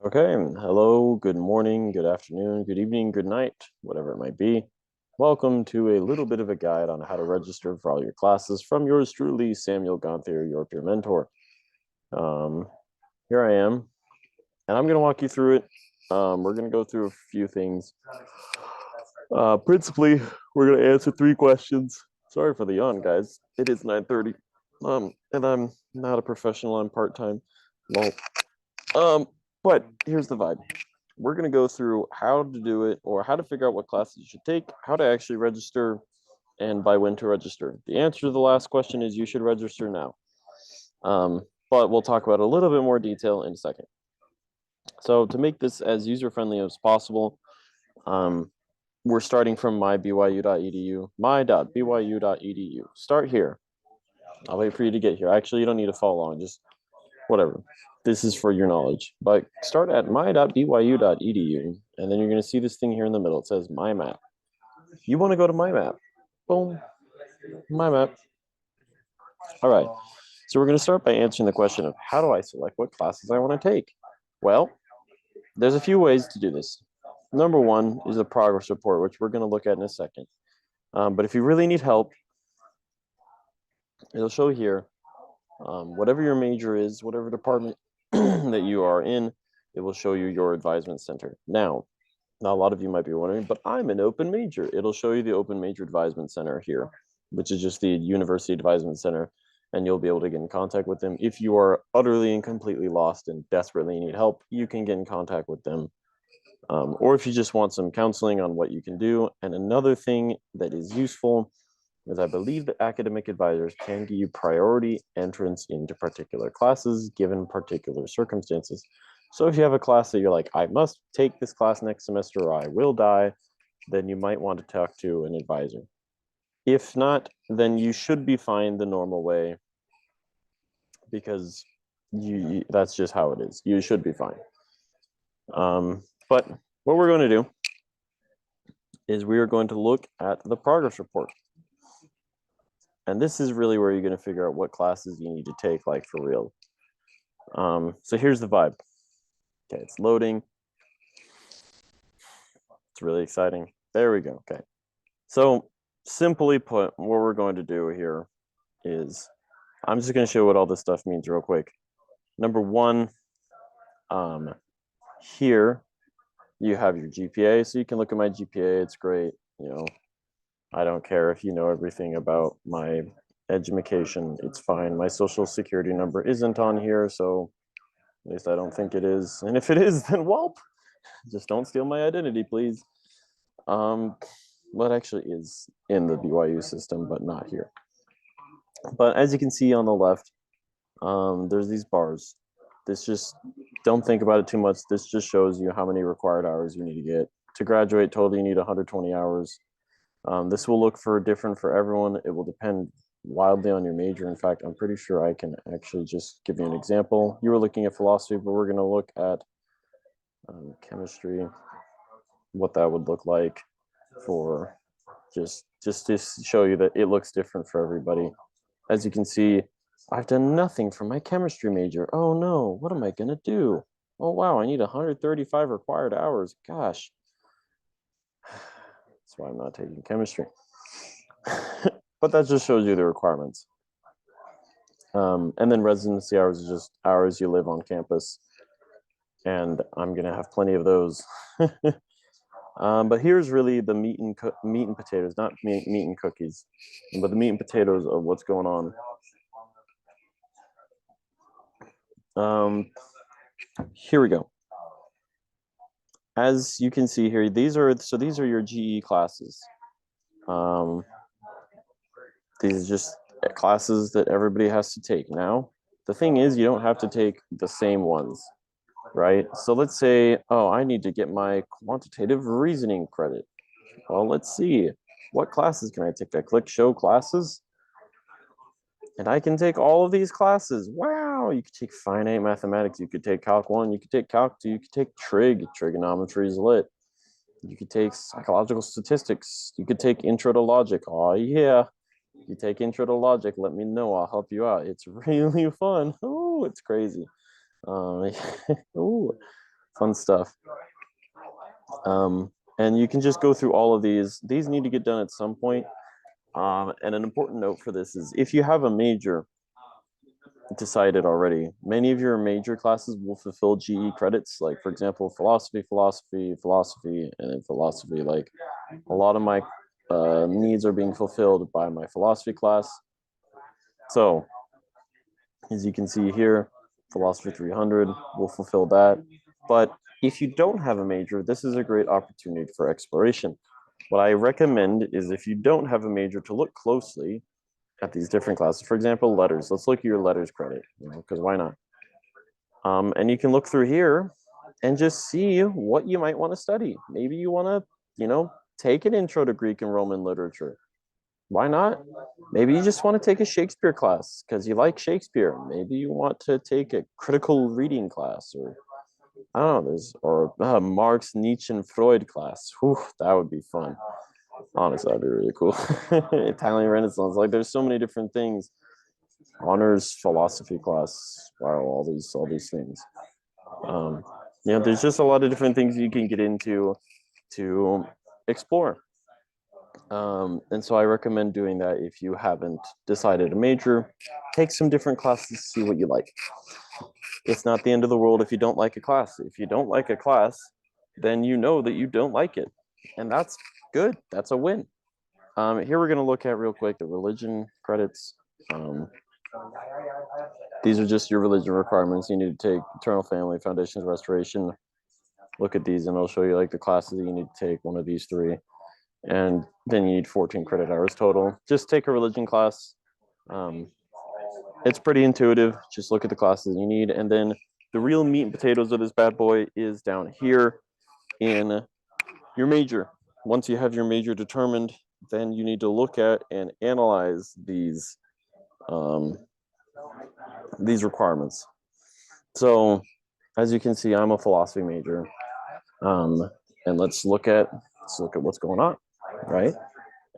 Okay, hello, good morning, good afternoon, good evening, good night, whatever it might be. Welcome to a little bit of a guide on how to register for all your classes from yours truly, Samuel Gonthier, your peer mentor. Here I am, and I'm going to walk you through it. We're going to go through a few things. Principally, we're going to answer 3 questions. Sorry for the yawn, guys. It is 9:30, and I'm not a professional. I'm part-time. But here's the vibe. We're going to go through how to do it or how to figure out what classes you should take, how to actually register, and by when to register. The answer to the last question is you should register now. But we'll talk about a little bit more detail in a second. So to make this as user-friendly as possible, we're starting from mybyu.edu, my.byu.edu. Start here. I'll wait for you to get here. Actually, you don't need to follow along, just whatever. This is for your knowledge. But start at my.byu.edu, and then you're going to see this thing here in the middle. It says My Map. You want to go to My Map. Boom. My Map. All right. So we're going to start by answering the question of how do I select what classes I want to take? Well, there's a few ways to do this. Number one is the progress report, which we're going to look at in a second. But if you really need help, it'll show here, whatever your major is, whatever department that you are in, it will show you your advisement center. Now a lot of you might be wondering, but I'm an open major. It'll show you the open major advisement center here, which is just the university advisement center, and you'll be able to get in contact with them. If you are utterly and completely lost and desperately need help, you can get in contact with them. Or if you just want some counseling on what you can do. And another thing that is useful is I believe that academic advisors can give you priority entrance into particular classes given particular circumstances. So if you have a class that you're like, I must take this class next semester or I will die, then you might want to talk to an advisor. If not, then you should be fine the normal way because that's just how it is. You should be fine. But what we're going to do is we are going to look at the progress report. And this is really where you're going to figure out what classes you need to take, like for real. So here's the vibe. Okay, it's loading. It's really exciting. There we go. Okay. So simply put, what we're going to do here is I'm just going to show what all this stuff means real quick. Number one, here you have your GPA. So you can look at my GPA. It's great. You know, I don't care if you know everything about my education. It's fine. My social security number isn't on here. So at least I don't think it is. And if it is, then whelp. Just don't steal my identity, please. What actually is in the BYU system, but not here. But as you can see on the left, there's these bars. This just, don't think about it too much. This just shows you how many required hours you need to get. To graduate, totally you need 120 hours. This will look different for everyone. It will depend wildly on your major. In fact, I'm pretty sure I can actually just give you an example. You were looking at philosophy, but we're going to look at chemistry, what that would look like for just to show you that it looks different for everybody. As you can see, I've done nothing for my chemistry major. Oh no, what am I going to do? Oh wow, I need 135 required hours. Gosh. That's why I'm not taking chemistry. But that just shows you the requirements. And then residency hours is just hours you live on campus. And I'm going to have plenty of those. But here's really the meat and potatoes, not meat and cookies, but the meat and potatoes of what's going on. Here we go. As you can see here, these are your GE classes. These are just classes that everybody has to take. Now, the thing is, you don't have to take the same ones, right? So let's say, oh, I need to get my quantitative reasoning credit. Well, let's see. What classes can I take? I click show classes. And I can take all of these classes. Wow, you could take finite mathematics. You could take Calc 1. You could take Calc 2. You could take trig. Trigonometry is lit. You could take psychological statistics. You could take intro to logic. Oh, yeah. You take intro to logic, let me know. I'll help you out. It's really fun. Oh, it's crazy. Ooh. Fun stuff. And you can just go through all of these. These need to get done at some point. And an important note for this is if you have a major decided already, many of your major classes will fulfill GE credits. Like, for example, philosophy, and then philosophy. Like, a lot of my needs are being fulfilled by my philosophy class. So, as you can see here, philosophy 300 will fulfill that. But if you don't have a major, this is a great opportunity for exploration. What I recommend is if you don't have a major to look closely at these different classes. For example, letters. Let's look at your letters credit, because why not? And you can look through here and just see what you might want to study. Maybe you want to, take an intro to Greek and Roman literature. Why not? Maybe you just want to take a Shakespeare class because you like Shakespeare. Maybe you want to take a critical reading class, or I don't know, or Marx, Nietzsche, and Freud class. Whew, that would be fun. Honestly, that'd be really cool. Italian Renaissance. Like, there's so many different things. Honors philosophy class. Wow, all these things. There's just a lot of different things you can get into to explore. And so I recommend doing that if you haven't decided a major. Take some different classes, see what you like. It's not the end of the world if you don't like a class. If you don't like a class, then you know that you don't like it. And that's good. That's a win. Here we're going to look at real quick the religion credits. These are just your religion requirements. You need to take Eternal Family, Foundations, Restoration. Look at these and I'll show you like the classes that you need to take, one of these three. And then you need 14 credit hours total. Just take a religion class. It's pretty intuitive. Just look at the classes you need. And then the real meat and potatoes of this bad boy is down here in your major. Once you have your major determined, then you need to look at and analyze these requirements. So as you can see, I'm a philosophy major. And let's look at what's going on, right?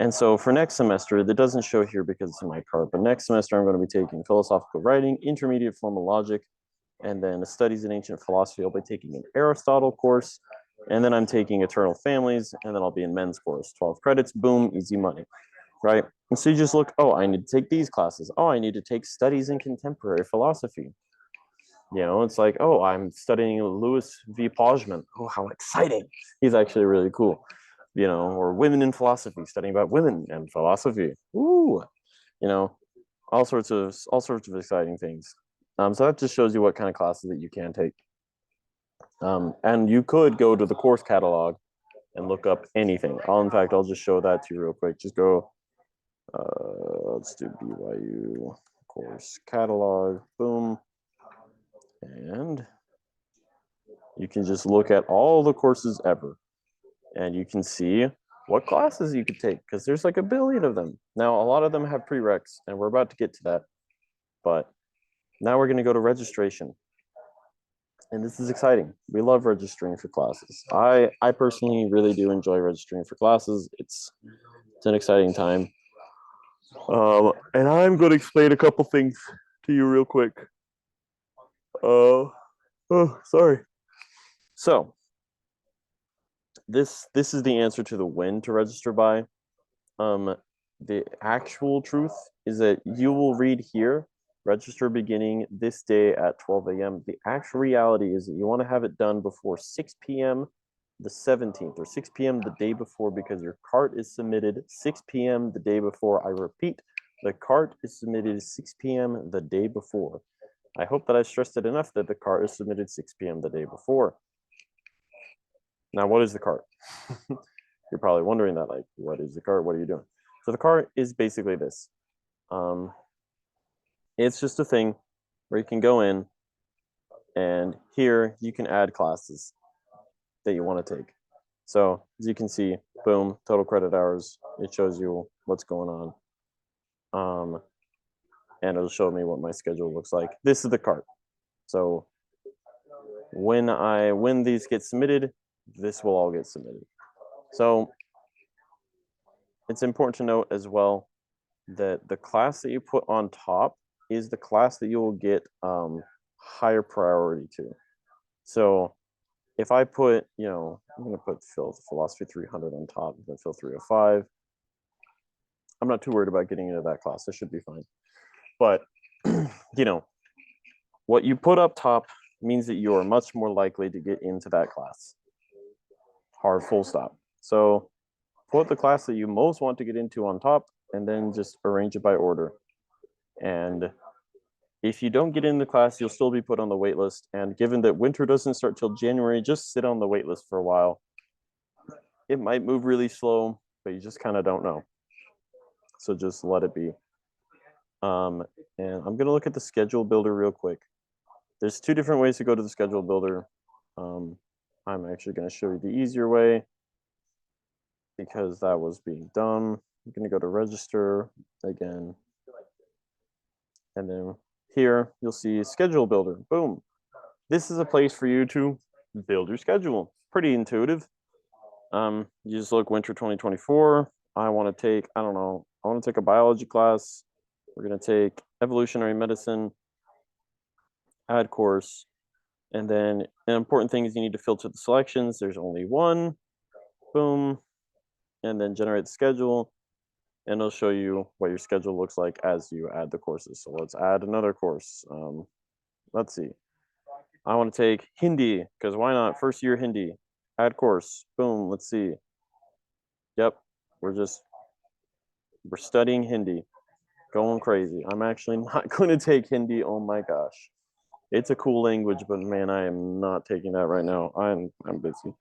And so for next semester, that doesn't show here because it's in my card, but next semester I'm going to be taking philosophical writing, intermediate formal logic, and then studies in ancient philosophy. I'll be taking an Aristotle course, and then I'm taking eternal families, and then I'll be in men's course, 12 credits, boom, easy money, right? And so you just look, oh, I need to take these classes. Oh, I need to take studies in contemporary philosophy. It's like, oh, I'm studying Louis V. Pojman. Oh, how exciting. He's actually really cool. Or women in philosophy, studying about women and philosophy. Ooh, all sorts of exciting things. So that just shows you what kind of classes that you can take. And you could go to the course catalog and look up anything. In fact, I'll just show that to you real quick. Just go, let's do BYU course catalog, boom. And you can just look at all the courses ever. And you can see what classes you could take because there's like a billion of them. Now, a lot of them have prereqs, and we're about to get to that. But now we're going to go to registration. And this is exciting. We love registering for classes. I personally really do enjoy registering for classes. It's an exciting time. And I'm going to explain a couple things to you real quick. Sorry. So this is the answer to the when to register by. The actual truth is that you will read here, register beginning this day at 12 a.m. The actual reality is that you want to have it done before 6 p.m. the 17th or 6 p.m. the day before because your cart is submitted 6 p.m. the day before. I repeat, the cart is submitted 6 p.m. the day before. I hope that I stressed it enough that the cart is submitted 6 p.m. the day before. Now, what is the cart? You're probably wondering that, like, what is the cart? What are you doing? So the cart is basically this. It's just a thing where you can go in and here you can add classes that you want to take. So as you can see, boom, total credit hours. It shows you what's going on. And it'll show me what my schedule looks like. This is the cart. So when these get submitted, this will all get submitted. So it's important to note as well that the class that you put on top is the class that you will get higher priority to. So if I put, I'm going to put philosophy 300 on top, and then Phil 305. I'm not too worried about getting into that class. It should be fine. But, what you put up top means that you are much more likely to get into that class. Hard full stop. So put the class that you most want to get into on top, and then just arrange it by order. And if you don't get in the class, you'll still be put on the wait list. And given that winter doesn't start till January, just sit on the wait list for a while. It might move really slow, but you just kind of don't know. So just let it be. And I'm going to look at the schedule builder real quick. There's two different ways to go to the schedule builder. I'm actually going to show you the easier way because that was being dumb. I'm going to go to register again. And then here you'll see schedule builder. Boom. This is a place for you to build your schedule. Pretty intuitive. You just look winter 2024. I want to take, I want to take a biology class. We're going to take evolutionary medicine, add course. And then an important thing is you need to filter the selections. There's only one. Boom. And then generate the schedule. And it'll show you what your schedule looks like as you add the courses. So let's add another course. Let's see. I want to take Hindi because why not? First year Hindi. Add course. Boom. Let's see. Yep. We're studying Hindi. Going crazy. I'm actually not going to take Hindi. Oh my gosh. It's a cool language, but man, I am not taking that right now. I'm busy.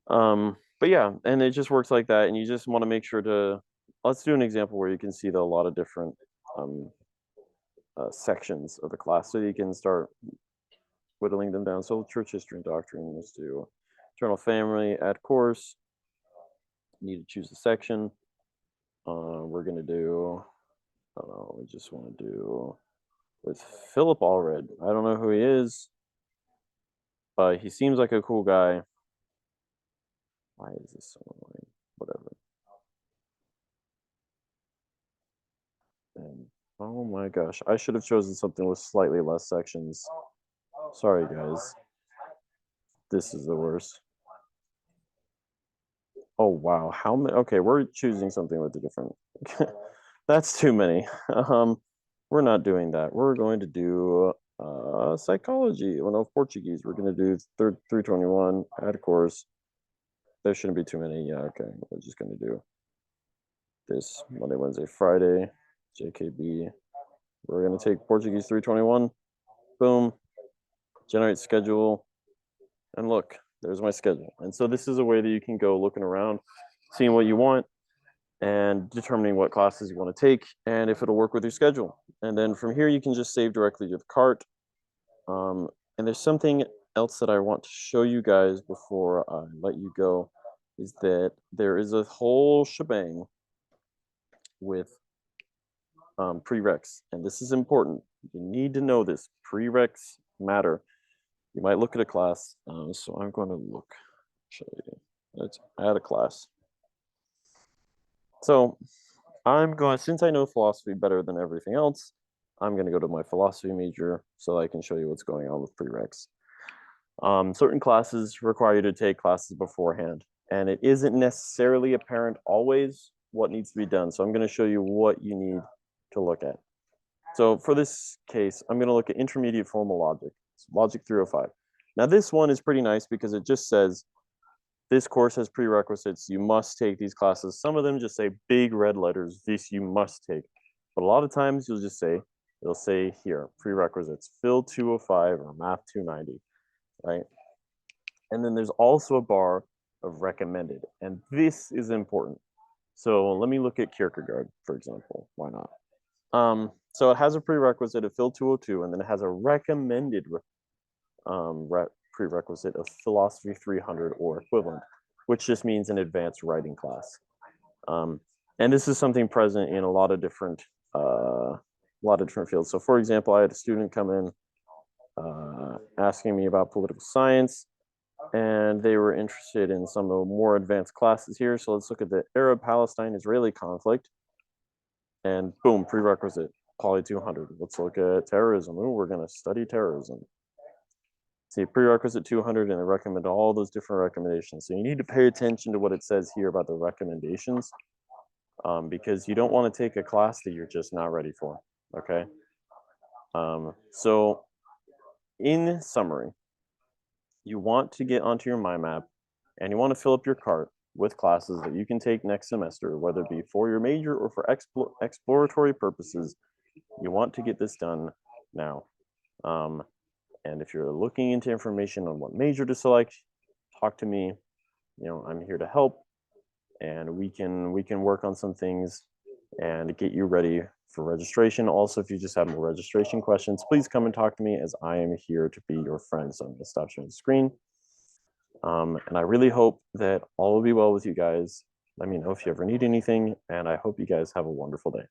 But yeah, and it just works like that. And you just want to make sure to, let's do an example where you can see a lot of different sections of the class so you can start whittling them down. So church history and doctrine, let's do eternal family, add course. You need to choose a section. We're going to do, we just want to do with Philip Allred. I don't know who he is, but he seems like a cool guy. Why is this so annoying? Whatever. And oh my gosh, I should have chosen something with slightly less sections. Sorry, guys. This is the worst. Oh wow, how many? Okay, we're choosing something with a different. That's too many. We're not doing that. We're going to do psychology. Well, no, Portuguese. We're going to do 321. Add a course. There shouldn't be too many. Yeah, okay. We're just going to do this Monday, Wednesday, Friday. JKB. We're going to take Portuguese 321. Boom. Generate schedule. And look, there's my schedule. And so this is a way that you can go looking around, seeing what you want, and determining what classes you want to take and if it'll work with your schedule. And then from here, you can just save directly to the cart. And there's something else that I want to show you guys before I let you go, is that there is a whole shebang with prereqs. And this is important. You need to know this. Prereqs matter. You might look at a class. So I'm going to look. Let's add a class. So since I know philosophy better than everything else, I'm going to go to my philosophy major so I can show you what's going on with prereqs. Certain classes require you to take classes beforehand, and it isn't necessarily apparent always what needs to be done. So I'm going to show you what you need to look at. So for this case, I'm going to look at intermediate formal logic, logic 305. Now this one is pretty nice because it just says, this course has prerequisites. You must take these classes. Some of them just say big red letters, this you must take. But a lot of times it'll say here, prerequisites, Phil 205 or Math 290, right? And then there's also a bar of recommended. And this is important. So let me look at Kierkegaard, for example. Why not? So it has a prerequisite of Phil 202, and then it has a recommended prerequisite of philosophy 300 or equivalent, which just means an advanced writing class. And this is something present in a lot of different fields. So for example, I had a student come in asking me about political science, and they were interested in some of the more advanced classes here. So let's look at the Arab-Palestine-Israeli conflict, and boom, prerequisite, Poly 200. Let's look at terrorism. Ooh, we're going to study terrorism. See, prerequisite 200, and they recommend all those different recommendations. So you need to pay attention to what it says here about the recommendations, because you don't want to take a class that you're just not ready for, okay? So in summary, you want to get onto your mind map and you want to fill up your cart with classes that you can take next semester, whether it be for your major or for exploratory purposes. You want to get this done now. And if you're looking into information on what major to select, talk to me. You know, I'm here to help, and we can work on some things and get you ready for registration. Also, if you just have more registration questions, please come and talk to me, as I am here to be your friend. So I'm going to stop sharing the screen. And I really hope that all will be well with you guys. Let me know if you ever need anything, and I hope you guys have a wonderful day.